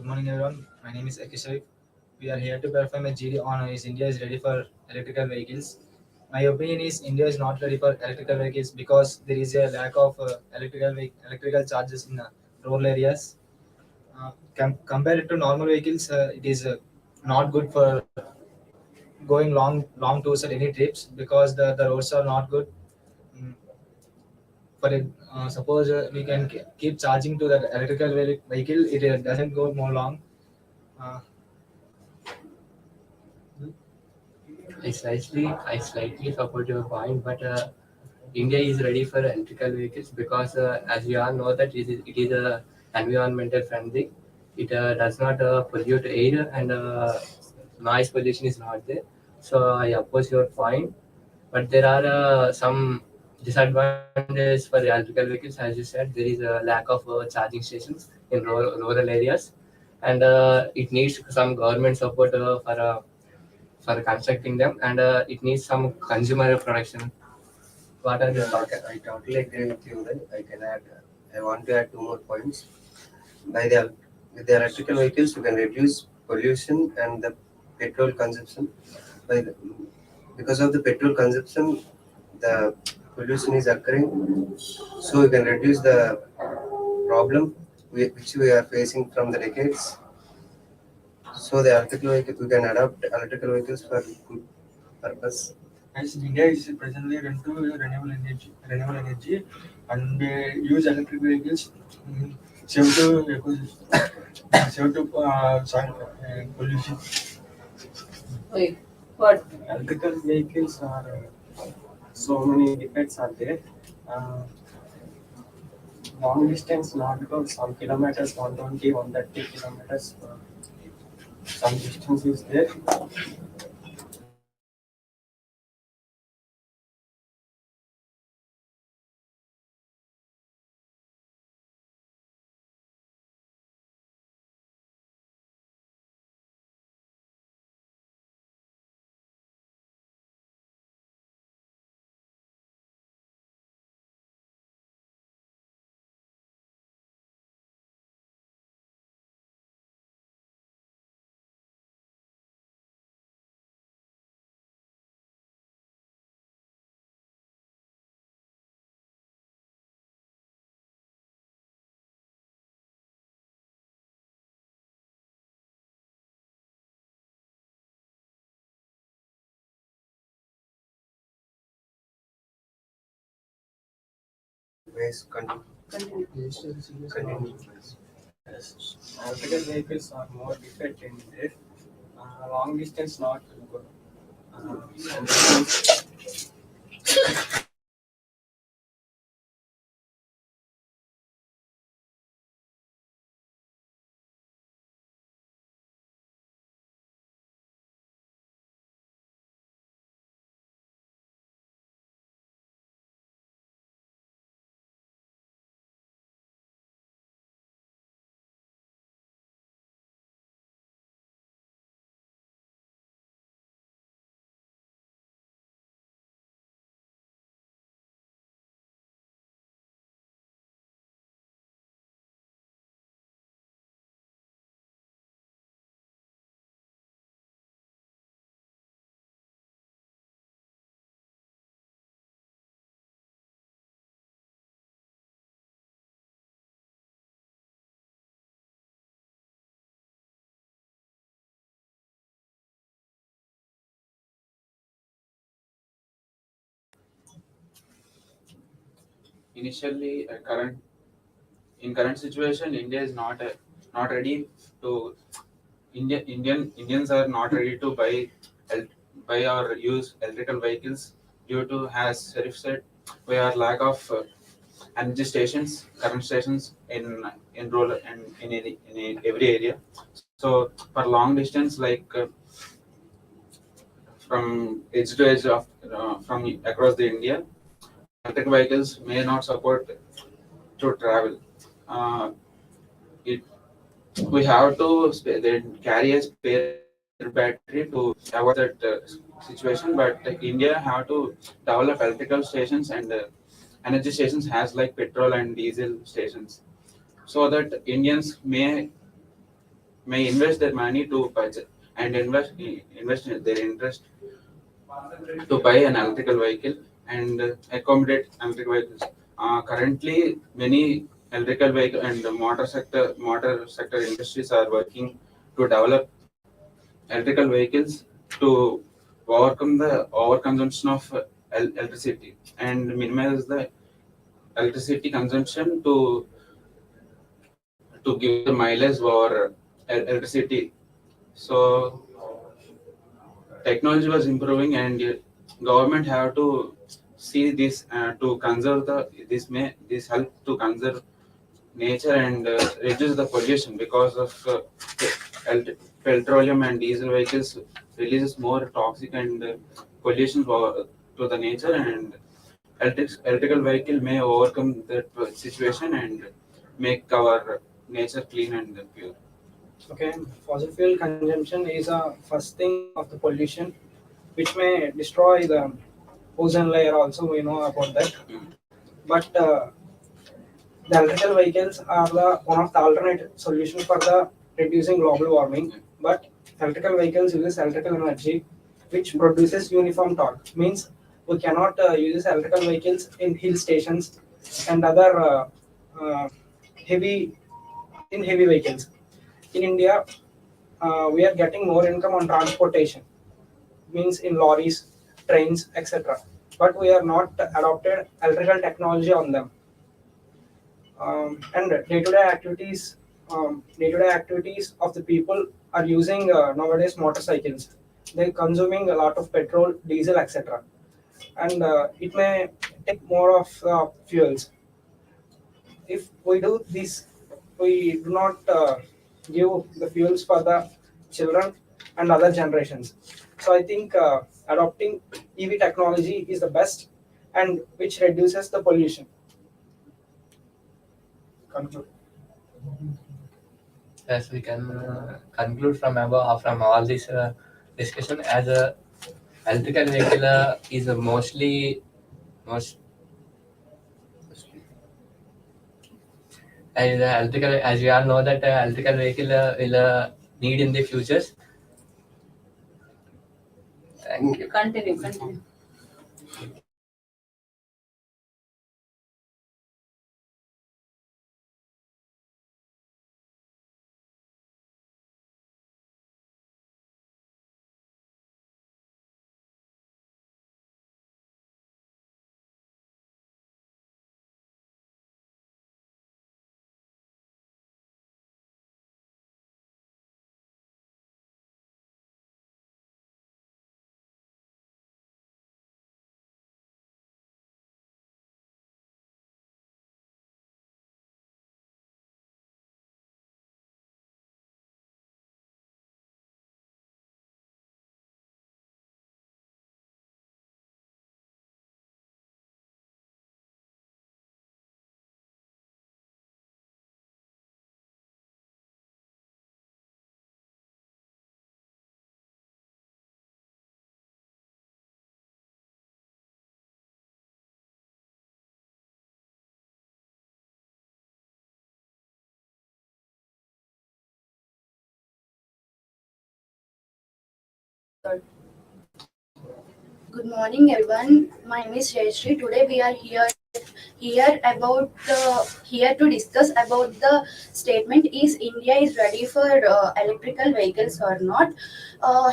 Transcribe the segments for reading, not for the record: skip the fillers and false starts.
good morning everyone. My name is Akishay. We are here to perform a GD on is India is ready for electrical vehicles. My opinion is India is not ready for electrical vehicles because there is a lack of electrical charges in rural areas. Compared to normal vehicles, it is not good for going long tours at any trips because the roads are not good. Mm, For it, suppose we can keep charging to that electrical vehicle, it doesn't go more long. Uh, I slightly support your point, but India is ready for electrical vehicles because, as we all know, that it is environmental friendly. It does not pollute air, and noise pollution is not there. So I oppose your point, but there are some disadvantages for electrical vehicles. As you said, there is a lack of charging stations in rural areas, and it needs some government support for constructing them, and it needs some consumer production. What are your thoughts? I totally agree with you. Then I can add. I want to add two more points. By the with the electrical vehicles, you can reduce pollution and the petrol consumption. By the, because of the petrol consumption, the pollution is occurring. So you can reduce the problem which we are facing from the decades. So the electrical vehicle, we can adopt electrical vehicles for good purpose. As India is presently into renewable energy, and they use electric vehicles, save to ecosystem, save to soil pollution. Wait, what? Electrical vehicles are so many defects are there. Uh, Long distance, not go some kilometers, 120, 130 kilometers. Some distance is there. Ways continue. Continue. Yes. Electrical vehicles are more defect in there. Long distance not good. And Initially, current situation, India is not ready to Indians are not ready to el- buy or use electrical vehicles due to, as Sharif said, we are lack of energy stations, current stations in rural and in every area. So for long distance, like from edge to edge of from across the India, electric vehicles may not support to travel. Uh, it we have to then carry a spare battery to avoid that situation. But India have to develop electrical stations and energy stations has like petrol and diesel stations, so that Indians may may invest their money to budget and invest in their interest to buy an electrical vehicle and accommodate electric vehicles. Currently, many electrical vehicle and motor sector industries are working to develop electrical vehicles to overcome the overconsumption of electricity and minimize the electricity consumption to give the mileage for electricity. So technology was improving and government have to see this to conserve this help to conserve nature and reduce the pollution because of petroleum and diesel vehicles releases more toxic and pollution to the nature, and electrical vehicle may overcome that situation and make our nature clean and pure. Okay, fossil fuel consumption is a first thing of the pollution, which may destroy the ozone layer. Also, we know about that. But the electrical vehicles are the one of the alternate solution for the reducing global warming. But electrical vehicles uses electrical energy, which produces uniform torque. Means we cannot use electrical vehicles in hill stations and other heavy heavy vehicles. In India, we are getting more income on transportation, means in lorries, trains, etc. But we are not adopted electrical technology on them. And day-to-day activities of the people are using nowadays motorcycles. They're consuming a lot of petrol, diesel, etc. And it may take more of fuels. If we do this, we do not give the fuels for the children and other generations. So I think adopting EV technology is the best, and which reduces the pollution. Conclude. As we can conclude from all this discussion, as a electrical vehicle is a most as electrical, as we all know that electrical vehicle will need in the futures. Thank you. Continue. Good morning, everyone. My name is Jayashree. Today we are here to discuss about the statement: is India is ready for electrical vehicles or not?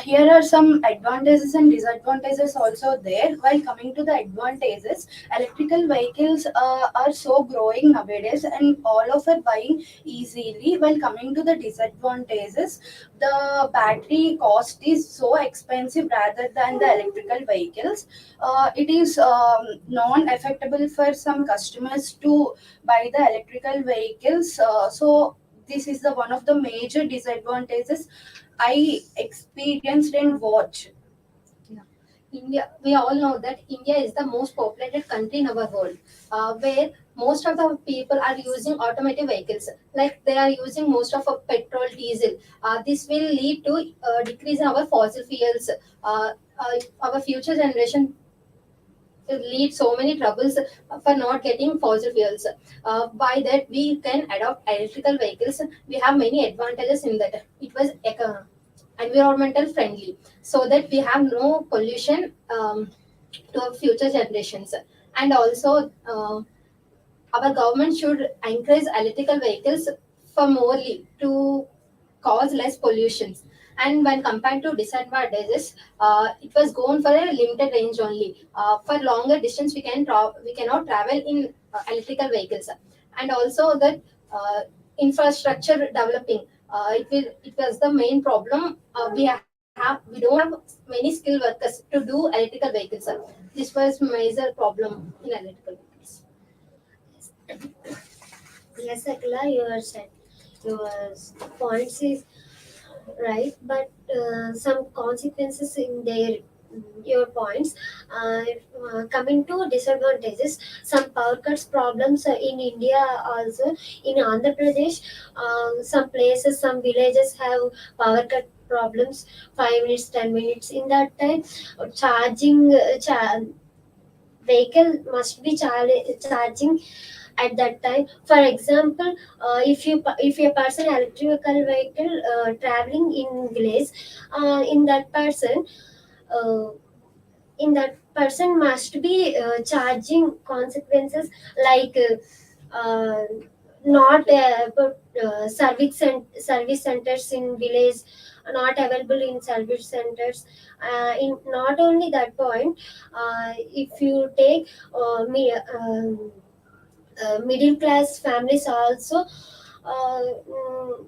Here are some advantages and disadvantages also there. While coming to the advantages, electrical vehicles are so growing nowadays, and all of are buying easily. While coming to the disadvantages, the battery cost is so expensive rather than the electrical vehicles. It is non-affectable for some customers to buy the electrical vehicles. So this is the one of the major disadvantages I experienced and watched. India, we all know that India is the most populated country in our world, where most of the people are using automotive vehicles. Like they are using most of petrol, diesel. This will lead to decrease in our fossil fuels. Our future generation lead so many troubles for not getting fossil fuels. By that, we can adopt electrical vehicles. We have many advantages in that. It was environmental friendly, so that we have no pollution to future generations. And also, our government should encourage electrical vehicles for morely to cause less pollutions. And when compared to disadvantages, it was gone for a limited range only. For longer distance, we cannot travel in electrical vehicles. And also that infrastructure developing, it was the main problem. We don't have many skilled workers to do electrical vehicles. This was major problem in electrical vehicles. Yes, Akila, your points is right, but some consequences in their your points. Coming to disadvantages, some power cuts problems in India also. In Andhra Pradesh, some places, some villages have power cut problems. 5 minutes, 10 minutes. In that time, charging vehicle must be charging at that time. For example, if a person electrical vehicle traveling in village, in that person, uh, must be charging consequences like not about service centers in village, not available in service centers. In not only that point, if you take middle class families also, mm,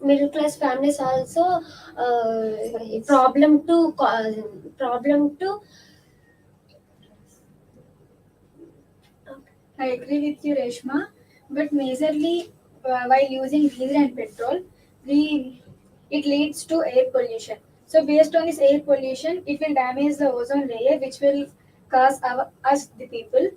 middle class families also, problem to I agree with you, Reshma. But majorly, while using diesel and petrol, we it leads to air pollution. So based on this air pollution, it will damage the ozone layer, which will cause us the people.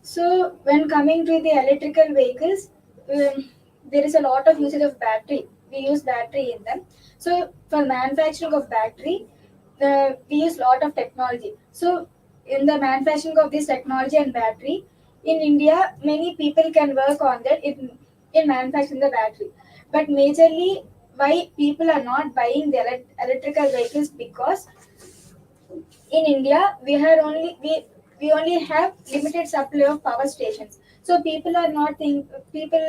So when coming to the electrical vehicles, there is a lot of usage of battery. We use battery in them. So for manufacturing of battery, we use lot of technology. So in the manufacturing of this technology and battery, in India, many people can work on that in manufacturing the battery. But majorly, why people are not buying the electrical vehicles, because in India we only have limited supply of power stations. So people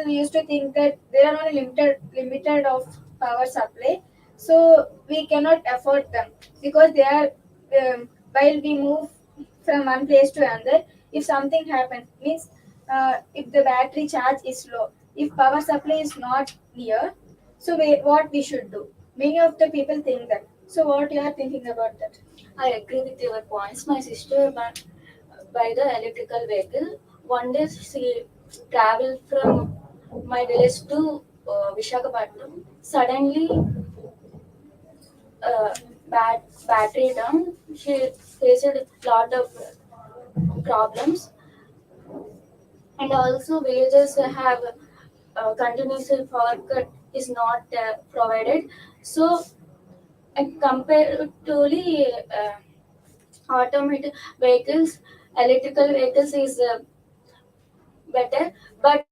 used to think that there are only limited of power supply. So we cannot afford them because they are, while we move from one place to another, if something happens, means if the battery charge is low, if power supply is not near, so what we should do? Many of the people think that. So what you are thinking about that? I agree with your points. My sister by the electrical vehicle. One day she traveled from my village to Vishakhapatnam. Suddenly, uh, battery down. She faced a lot of problems, and also villages have continuous power cut is not provided. So, comparatively, automated vehicles, electrical vehicles is better, but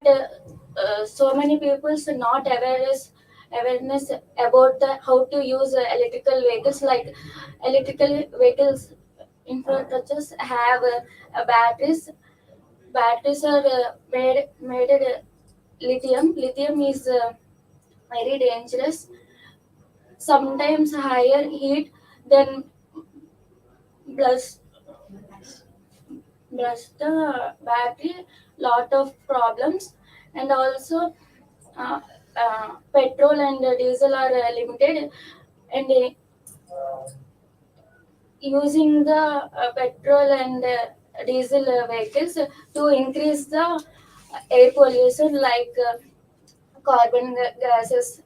so many people are not awareness about how to use electrical vehicles. Like electrical vehicles infrastructures have batteries. Batteries are made lithium. Lithium is very dangerous. Sometimes higher heat than plus plus the battery. Lot of problems. And also uh, petrol and diesel are limited, and using the petrol and diesel vehicles to increase the air pollution, like carbon gases,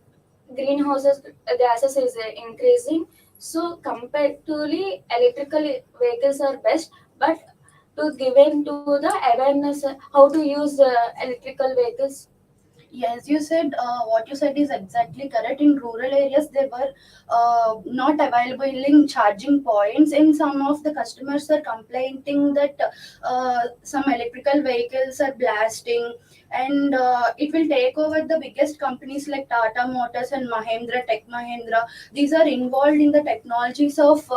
greenhouses gases is increasing. So comparatively electrical vehicles are best, but to given to the awareness how to use electrical vehicles, Yes, you said what you said is exactly correct. In rural areas, they were not available in charging points, and some of the customers are complaining that some electrical vehicles are blasting, and it will take over the biggest companies like Tata Motors and Mahindra, Tech Mahindra. These are involved in the technologies of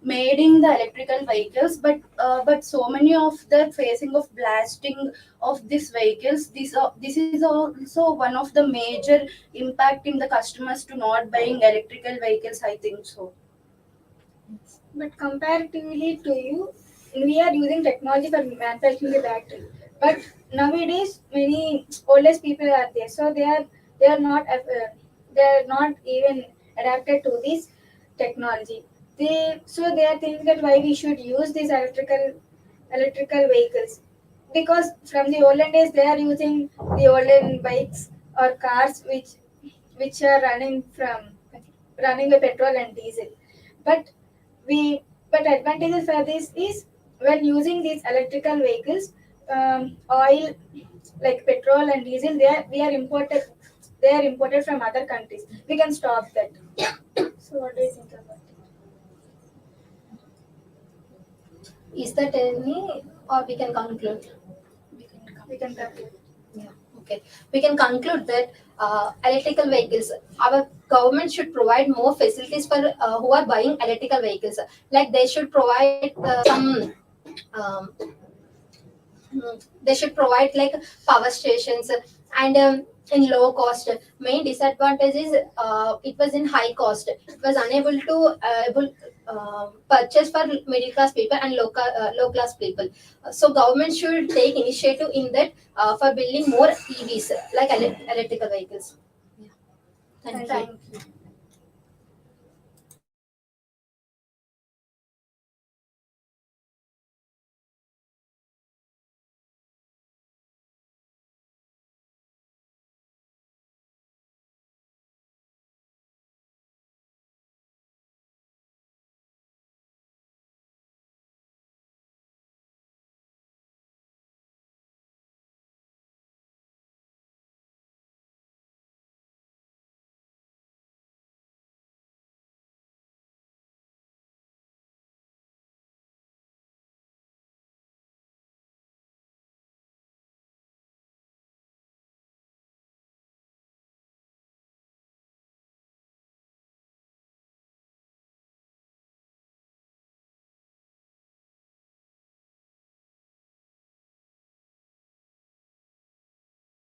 making the electrical vehicles, but so many of the facing of blasting of these vehicles. This is also one of the major impact in the customers to not buying electrical vehicles, I think so. But comparatively to you, we are using technology for manufacturing the battery. But nowadays, many oldest people are there, so they are they are not even adapted to this technology. They are thinking that why we should use these electrical vehicles, because from the olden days they are using the olden bikes or cars which are running with petrol and diesel. But we but advantages for this is when using these electrical vehicles, oil like petrol and diesel they are imported from other countries. We can stop that. So what do you think about it? Is that any, or we can conclude? We can conclude. Yeah. Okay. We can conclude that electrical vehicles, our government should provide more facilities for who are buying electrical vehicles. Like they should provide some. Um, they should provide like power stations and in low cost. Main disadvantage is it was in high cost. It was unable to purchase for middle class people and low class people. So government should take initiative in that for building more EVs like electrical vehicles. Yeah. Thank you. Thank you.